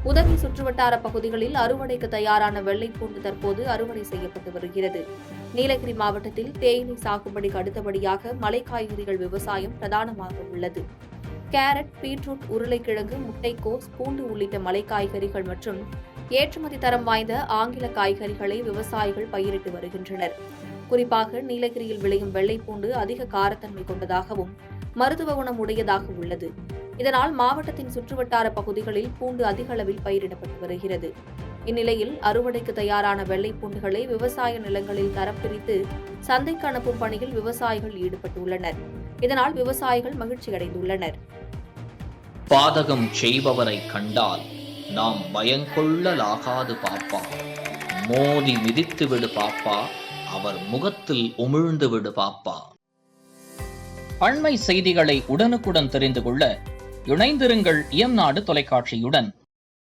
உதகை சுற்றுவட்டார பகுதிகளில் அறுவடைக்கு தயாரான வெள்ளைப்பூண்டு தற்போது அறுவடை செய்யப்பட்டு வருகிறது. நீலகிரி மாவட்டத்தில் தேயிலை சாகுபடிக்கு அடுத்தபடியாக மலை காய்கறிகள் விவசாயம் பிரதானமாக உள்ளது. கேரட், பீட்ரூட், உருளைக்கிழங்கு, முட்டைக்கோஸ், பூண்டு உள்ளிட்ட மலை காய்கறிகள் மற்றும் ஏற்றுமதி தரம் வாய்ந்த ஆங்கில காய்கறிகளை விவசாயிகள் பயிரிட்டு வருகின்றனர். குறிப்பாக நீலகிரியில் விளையும் வெள்ளைப்பூண்டு அதிக காரத்தன்மை கொண்டதாகவும் மருத்துவ குணம் உடையதாக உள்ளது. இதனால் மாவட்டத்தின் சுற்றுவட்டார பகுதிகளில் பூண்டு அதிக அளவில் பயிரிடப்பட்டு வருகிறது. இந்நிலையில் அறுவடைக்கு தயாரான வெள்ளைப்பூண்டுகளை விவசாய நிலங்களில் தரம் பிரித்து சந்தைக்கு அனுப்பும் பணியில் விவசாயிகள் ஈடுபட்டுள்ளனர். இதனால் விவசாயிகள் மகிழ்ச்சியடைந்துள்ளனர். பாதகம் செய்பவரை கண்டால் நாம் பயங்கொள்ளலாகாது பாப்பா, மோதி மிதித்து விடு பாப்பா, அவர் முகத்தில் உமிழ்ந்து விடு பாப்பா. அண்மை செய்திகளை உடனுக்குடன் தெரிந்து கொள்ள இணைந்திருங்கள் இயம்நாடு தொலைக்காட்சியுடன்.